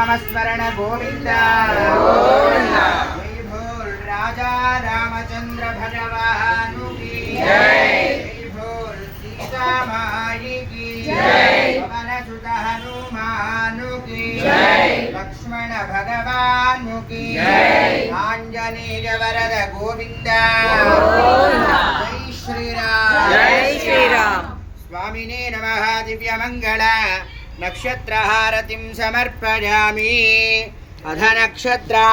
नामस्मरण गोविंद जय भोल राजा रामचंद्र भगवान की जय भोल सीता माई की जय पवन सुत हनुमान की जय लक्ष्मण भगवान की जय आंजनेय वरद गोविंद जय श्री राम स्वामिने नमः दिव्यमंगल नक्षत्रहारतिं समर्पयामि अध नक्षत्र